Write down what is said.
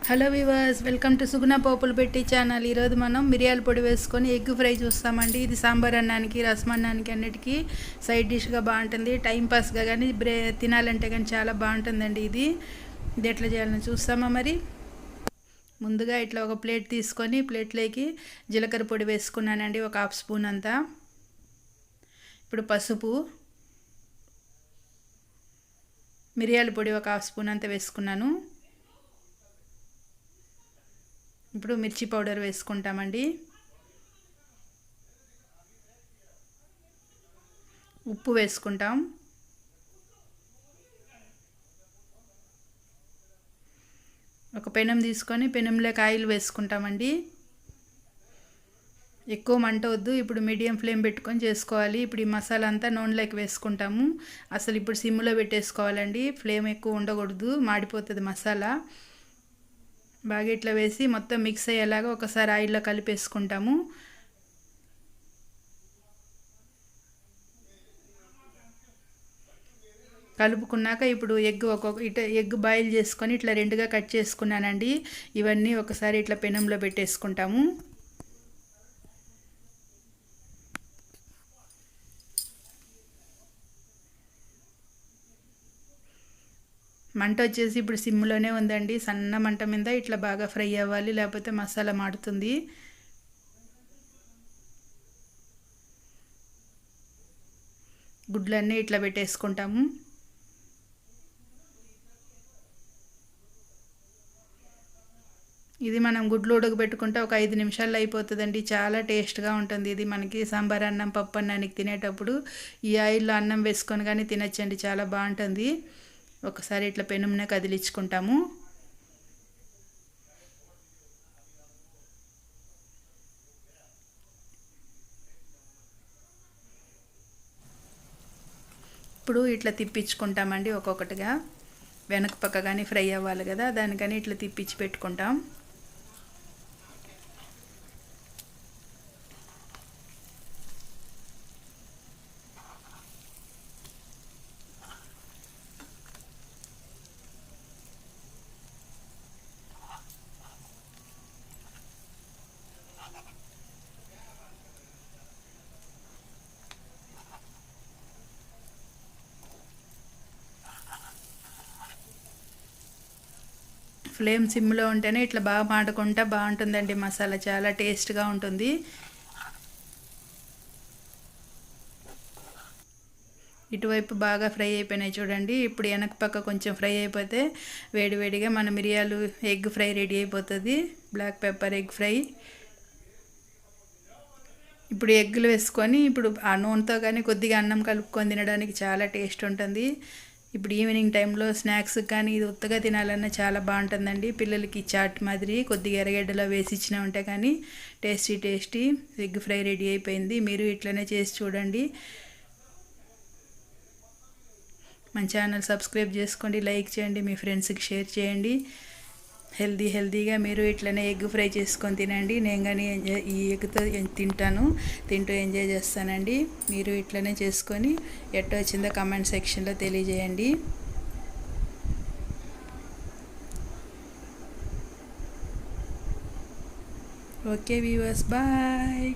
Hello viewers, welcome to సుగుణ పోపులు పెట్టి channel. ఈరోజు మనం మిరియాల పొడి వేసుకొని ఎగ్ ఫ్రై చూస్తామండి. ఇది సాంబార్ అన్నానికి, రసం అన్నానికి అన్నిటికీ సైడ్ డిష్గా బాగుంటుంది. టైంపాస్గా కానీ తినాలంటే కానీ చాలా బాగుంటుందండి. ఇది ఎట్లా చేయాలని చూస్తామా మరి. ముందుగా ఇట్లా ఒక ప్లేట్ తీసుకొని ప్లేట్లోకి జీలకర్ర పొడి వేసుకున్నానండి, ఒక హాఫ్ స్పూన్ అంతా. ఇప్పుడు పసుపు, మిరియాల పొడి ఒక హాఫ్ స్పూన్ అంతా వేసుకున్నాను. ఇప్పుడు మిర్చి పౌడర్ వేసుకుంటామండి. ఉప్పు వేసుకుంటాం. ఒక పెనం తీసుకొని పెనంలోకి ఆయిల్ వేసుకుంటామండి. ఎక్కువ మంట వద్దు, ఇప్పుడు మీడియం ఫ్లేమ్ పెట్టుకొని చేసుకోవాలి. ఇప్పుడు ఈ మసాలా అంతా నూనెలోకి వేసుకుంటాము. అసలు ఇప్పుడు సిమ్లో పెట్టేసుకోవాలండి, ఫ్లేమ్ ఎక్కువ ఉండకూడదు, మాడిపోతుంది మసాలా. బాగా ఇట్లా వేసి మొత్తం మిక్స్ అయ్యేలాగా ఒకసారి ఆయిల్లో కలిపేసుకుంటాము. కలుపుకున్నాక ఇప్పుడు ఎగ్ బాయిల్ చేసుకొని ఇట్లా రెండుగా కట్ చేసుకున్నానండి. ఇవన్నీ ఒకసారి ఇట్లా పెనంలో పెట్టేసుకుంటాము. మంట వచ్చేసి ఇప్పుడు సిమ్లోనే ఉందండి, సన్న మంట మీద ఇట్లా బాగా ఫ్రై అవ్వాలి, లేకపోతే మసాలా మాడుతుంది. గుడ్లన్నీ ఇట్లా పెట్టేసుకుంటాము. ఇది మనం గుడ్లు ఉడకబెట్టుకుంటే ఒక 5 నిమిషాల్లో అయిపోతుందండి. చాలా టేస్ట్గా ఉంటుంది. ఇది మనకి సాంబార్ అన్నం, పప్పు అన్నానికి తినేటప్పుడు ఈ ఆయిల్లో అన్నం వేసుకొని కానీ తినచ్చండి, చాలా బాగుంటుంది. ఒకసారి ఇట్లా పెనుమునే కదిలించుకుంటాము. ఇప్పుడు ఇట్లా తిప్పించుకుంటామండి ఒక్కొక్కటిగా. వెనక పక్క కానీ ఫ్రై అవ్వాలి కదా, దానికని ఇట్లా తిప్పించి పెట్టుకుంటాం. ఫ్లేమ్ సిమ్లో ఉంటేనే ఇట్లా బాగా మాడకుండా బాగుంటుందండి మసాలా, చాలా టేస్ట్గా ఉంటుంది. ఇటువైపు బాగా ఫ్రై అయిపోయినాయి చూడండి. ఇప్పుడు వెనక పక్క కొంచెం ఫ్రై అయిపోతే వేడివేడిగా మన మిరియాలు ఎగ్ ఫ్రై రెడీ అయిపోతుంది. Black pepper egg fry. ఇప్పుడు ఎగ్గులు వేసుకొని ఇప్పుడు ఆ నూనెతో కానీ కొద్దిగా అన్నం కలుపుకొని తినడానికి చాలా టేస్ట్ ఉంటుంది. ఇప్పుడు ఈవినింగ్ టైంలో స్నాక్స్ కానీ ఇది ఉత్తగా తినాలన్నా చాలా బాగుంటుందండి. పిల్లలకి చాట్ మాదిరి కొద్దిగా ఎర్రగడ్డలో వేసి ఇచ్చినా ఉంటే కానీ టేస్టీ ఎగ్ ఫ్రై రెడీ అయిపోయింది. మీరు ఇట్లనే చేసి చూడండి. మన ఛానల్ సబ్స్క్రైబ్ చేసుకోండి, లైక్ చేయండి, మీ ఫ్రెండ్స్కి షేర్ చేయండి. హెల్దీగా మీరు ఇట్లనే ఎగ్ ఫ్రై చేసుకొని తినండి. నేను కానీ ఈ ఎగ్తో తింటూ ఎంజాయ్ చేస్తానండి. మీరు ఇట్లనే చేసుకొని ఎట్ట వచ్చిందో కామెంట్ సెక్షన్లో తెలియజేయండి. Okay viewers, bye.